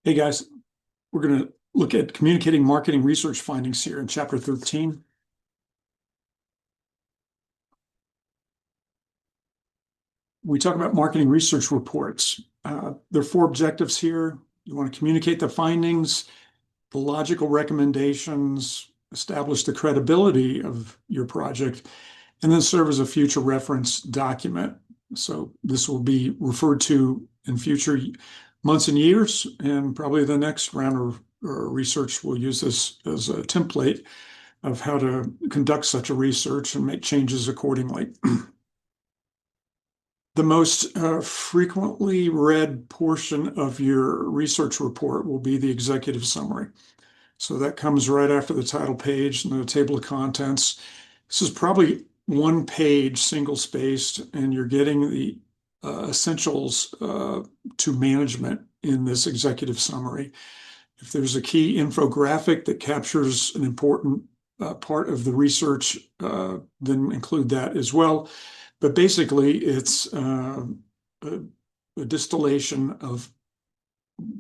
Hey guys, we're going to look at communicating marketing research findings here in Chapter 13. We talk about marketing research reports. There are four objectives here. You want to communicate the findings, the logical recommendations, establish the credibility of your project, and then serve as a future reference document. So this will be referred to in future months and years, and probably the next round of research will use this as a template of how to conduct such a research and make changes accordingly. The most frequently read portion of your research report will be the executive summary. So that comes right after the title page and the table of contents. This is probably one page, single spaced, and you're getting the essentials to management in this executive summary. If there's a key infographic that captures an important part of the research, then include that as well. But basically, it's a distillation of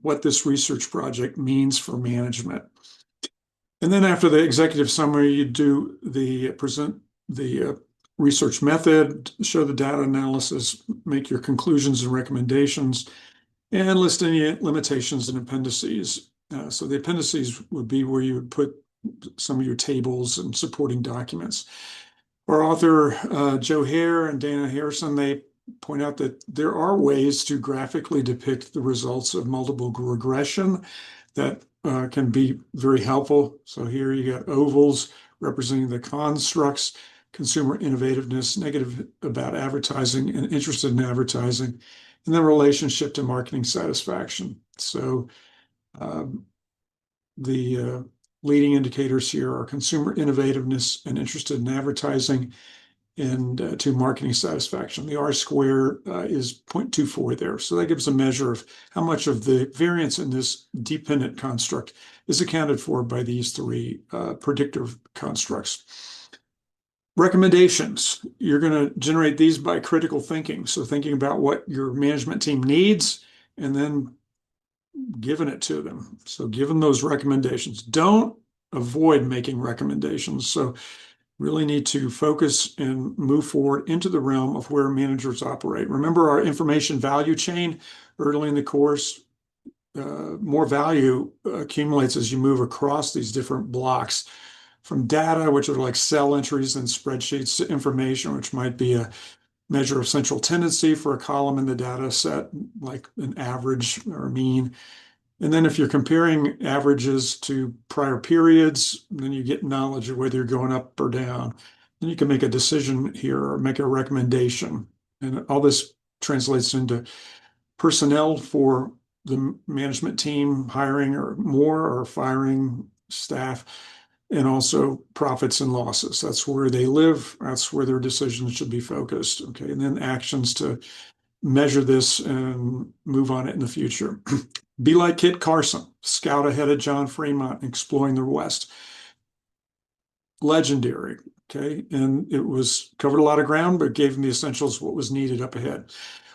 what this research project means for management. And then after the executive summary, you do present the research method, show the data analysis, make your conclusions and recommendations, and list any limitations and appendices. So the appendices would be where you would put some of your tables and supporting documents. Our author, Joe Hare and Dana Harrison, they point out that there are ways to graphically depict the results of multiple regression that can be very helpful. So here you got ovals representing the constructs, consumer innovativeness, negative about advertising, and interested in advertising, and then relationship to marketing satisfaction. So the leading indicators here are consumer innovativeness and interested in advertising, and to marketing satisfaction. The R square is 0.24 there. So that gives a measure of how much of the variance in this dependent construct is accounted for by these three predictive constructs. Recommendations. You're going to generate these by critical thinking. So thinking about what your management team needs and then giving it to them. So given those recommendations. Don't avoid making recommendations. So really need to focus and move forward into the realm of where managers operate. Remember our information value chain early in the course. More value accumulates as you move across these different blocks from data, which are like cell entries and spreadsheets, to information, which might be a measure of central tendency for a column in the data set, like an average or a mean. And then if you're comparing averages to prior periods, then you get knowledge of whether you're going up or down. Then you can make a decision here or make a recommendation. And all this translates into personnel for the management team, hiring or more or firing staff, and also profits and losses. That's where they live. That's where their decisions should be focused. Okay. And then actions to measure this and move on it in the future. Be like Kit Carson, scout ahead of John Fremont, exploring the West. Legendary, okay? And it was covered a lot of ground, but gave them the essentials, what was needed up ahead.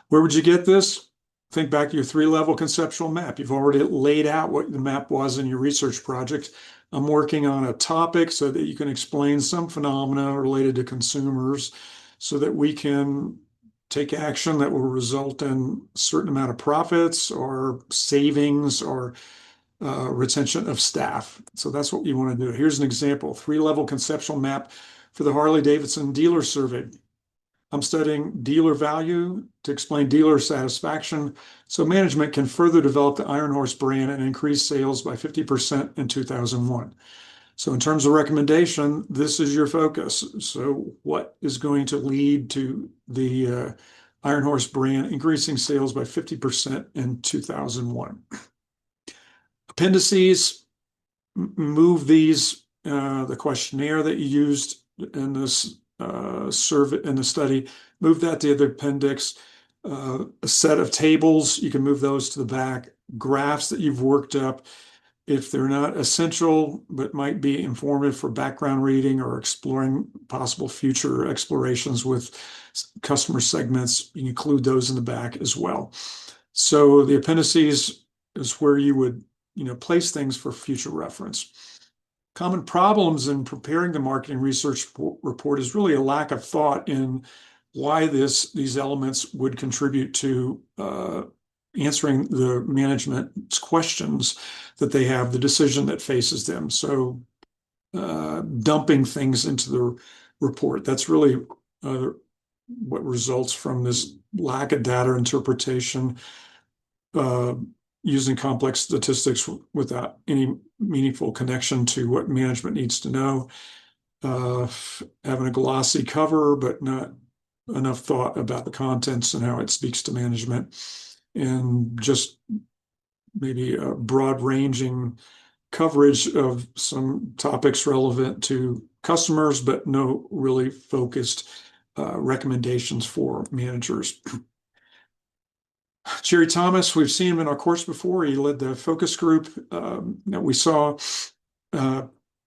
Where would you get this? Think back to your three-level conceptual map. You've already laid out what the map was in your research project. I'm working on a topic so that you can explain some phenomena related to consumers so that we can take action that will result in a certain amount of profits or savings or retention of staff. So that's what you want to do. Here's an example, three-level conceptual map for the Harley-Davidson dealer survey. I'm studying dealer value to explain dealer satisfaction so management can further develop the Iron Horse brand and increase sales by 50% in 2001. So in terms of recommendation, this is your focus. So what is going to lead to the Iron Horse brand increasing sales by 50% in 2001? Appendices, move these, the questionnaire that you used in this survey, in the study, move that to the appendix. A set of tables, you can move those to the back. Graphs that you've worked up, if they're not essential, but might be informative for background reading or exploring possible future explorations with customer segments, you include those in the back as well. So the appendices is where you would, place things for future reference. Common problems in preparing the marketing research report is really a lack of thought in why these elements would contribute to answering the management's questions that they have, the decision that faces them. So dumping things into the report, that's really what results from this lack of data interpretation, using complex statistics without any meaningful connection to what management needs to know, having a glossy cover, but not enough thought about the contents and how it speaks to management, and just maybe a broad-ranging coverage of some topics relevant to customers, but no really focused recommendations for managers. Jerry Thomas, we've seen him in our course before. He led the focus group that we saw.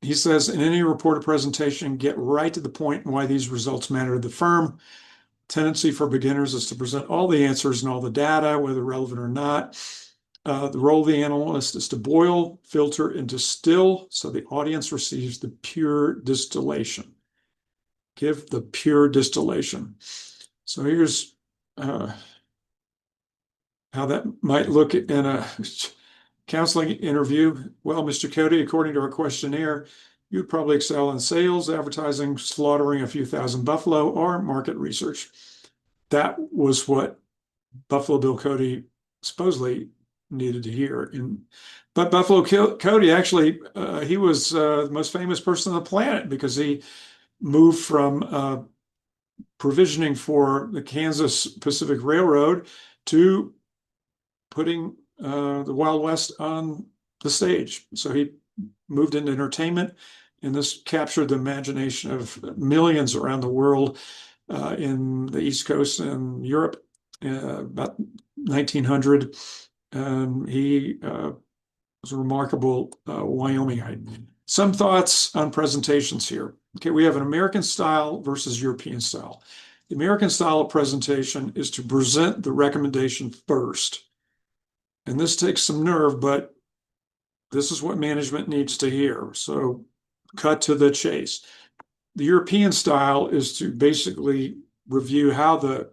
He says, in any report or presentation, get right to the point and why these results matter to the firm. Tendency for beginners is to present all the answers and all the data, whether relevant or not. The role of the analyst is to boil, filter, and distill so the audience receives the pure distillation. Give the pure distillation. So here's how that might look in a counseling interview. Well, Mr. Cody, according to our questionnaire, you'd probably excel in sales, advertising, slaughtering a few thousand buffalo, or market research. That was what Buffalo Bill Cody supposedly needed to hear. But Buffalo Cody, actually, he was the most famous person on the planet because he moved from provisioning for the Kansas Pacific Railroad to putting the Wild West on the stage. So he moved into entertainment, and this captured the imagination of millions around the world, in the East Coast and Europe, about 1900. He was a remarkable Wyomingite. Some thoughts on presentations here. Okay, we have an American style versus European style. The American style of presentation is to present the recommendation first. And this takes some nerve, but this is what management needs to hear. So cut to the chase. The European style is to basically review how the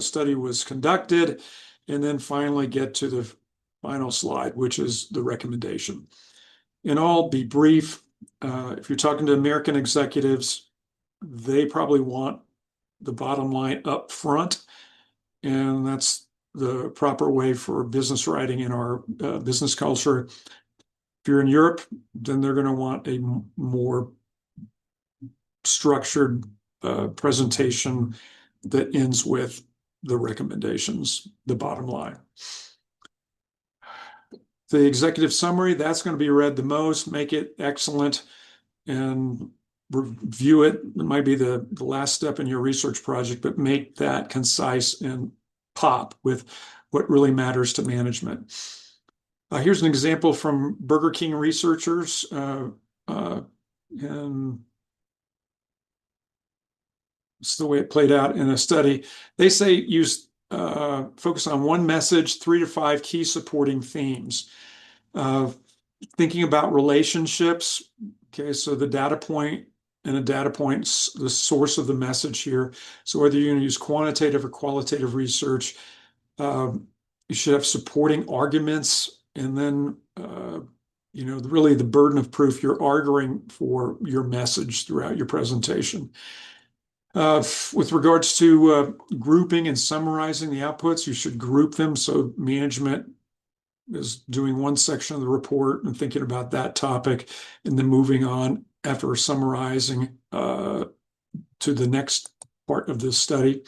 study was conducted, and then finally get to the final slide, which is the recommendation. And I'll be brief. If you're talking to American executives, they probably want the bottom line up front, and that's the proper way for business writing in our business culture. If you're in Europe, then they're going to want a more structured presentation that ends with the recommendations, the bottom line. The executive summary, that's going to be read the most. Make it excellent and review it. It might be the last step in your research project, but make that concise and pop with what really matters to management. Here's an example from Burger King researchers. And it's the way it played out in a study. They say use focus on one message, 3 to 5 key supporting themes. Thinking about relationships. Okay, so the data point and a data point's the source of the message here. So whether you're going to use quantitative or qualitative research, you should have supporting arguments, and then really the burden of proof. You're arguing for your message throughout your presentation. With regards to grouping and summarizing the outputs, you should group them so management is doing one section of the report and thinking about that topic, and then moving on after summarizing to the next part of this study.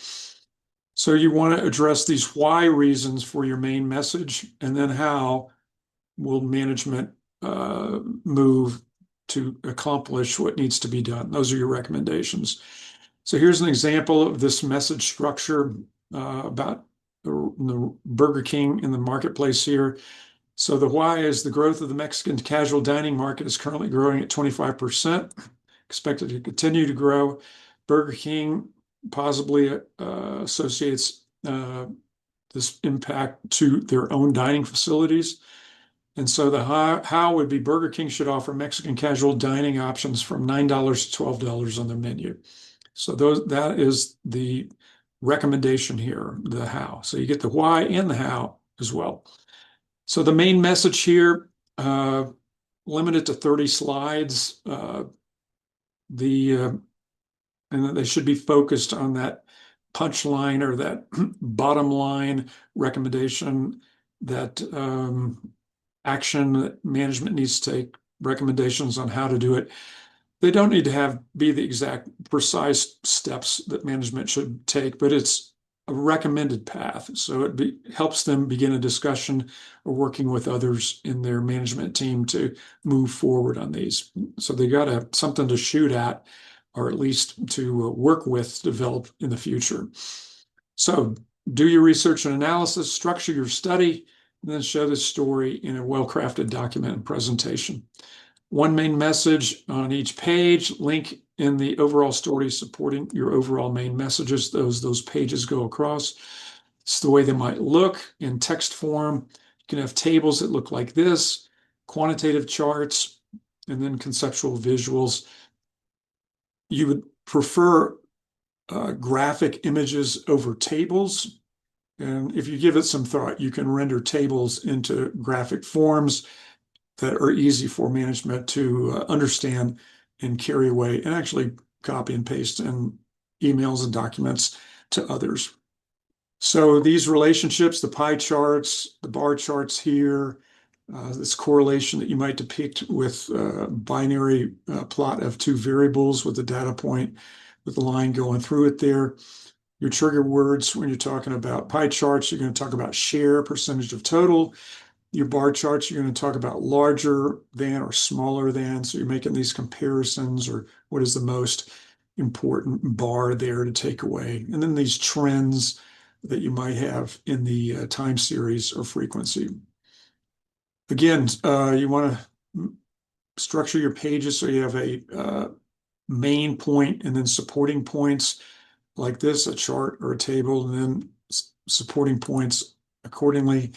So you want to address these why reasons for your main message, and then how will management move to accomplish what needs to be done. Those are your recommendations. So here's an example of this message structure about the Burger King in the marketplace here. So the why is the growth of the Mexican casual dining market is currently growing at 25%, expected to continue to grow. Burger King possibly associates this impact to their own dining facilities. And so the how would be Burger King should offer Mexican casual dining options from $9 to $12 on their menu. So that is the recommendation here, the how. So you get the why and the how as well. So the main message here, limited to 30 slides. And they should be focused on that punchline or that bottom line recommendation, that action that management needs to take, recommendations on how to do it. They don't need to be the exact precise steps that management should take, but it's a recommended path. So it helps them begin a discussion or working with others in their management team to move forward on these. So they got something to shoot at, or at least to work with, develop in the future. So do your research and analysis, structure your study, and then show the story in a well-crafted document and presentation. One main message on each page, link in the overall story supporting your overall main messages. Those pages go across. It's the way they might look in text form. You can have tables that look like this, quantitative charts, and then conceptual visuals. You would prefer graphic images over tables. And if you give it some thought, you can render tables into graphic forms that are easy for management to understand and carry away and actually copy and paste in emails and documents to others. So these relationships, the pie charts, the bar charts here, this correlation that you might depict with a binary plot of two variables with the data point with the line going through it there. Your trigger words when you're talking about pie charts, you're going to talk about share, percentage of total. Your bar charts, you're going to talk about larger than or smaller than. So you're making these comparisons, or what is the most important bar there to take away. And then these trends that you might have in the time series or frequency. Again, you want to structure your pages so you have a main point and then supporting points like this, a chart or a table, and then supporting points accordingly.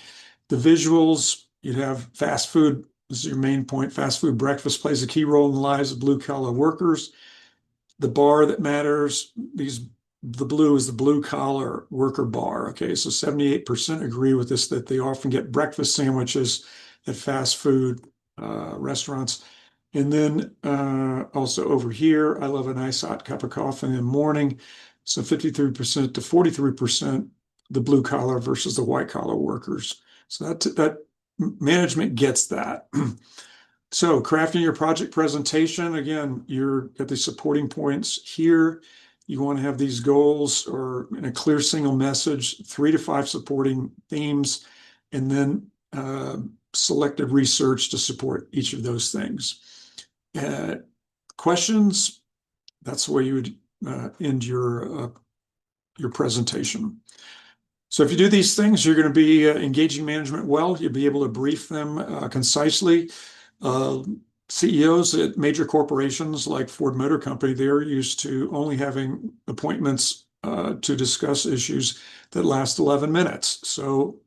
The visuals, you'd have fast food. This is your main point. Fast food breakfast plays a key role in the lives of blue-collar workers. The bar that matters, the blue is the blue-collar worker bar. Okay, so 78% agree with this, that they often get breakfast sandwiches at fast food restaurants. And then also over here, I love a nice hot cup of coffee in the morning. So 53% to 43%, the blue-collar versus the white-collar workers. So that management gets that. So crafting your project presentation, again, you're at the supporting points here. You want to have these goals or in a clear single message, 3 to 5 supporting themes, and then selected research to support each of those things. Questions, that's the way you would end your presentation. So if you do these things, you're going to be engaging management well. You'll be able to brief them concisely. CEOs at major corporations like Ford Motor Company, they're used to only having appointments to discuss issues that last 11 minutes. So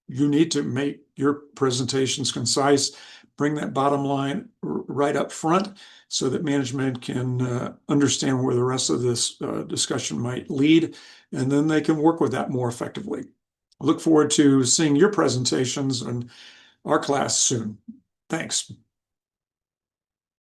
you need to make your presentations concise, bring that bottom line right up front so that management can understand where the rest of this discussion might lead, and then they can work with that more effectively. I look forward to seeing your presentations in our class soon. Thanks.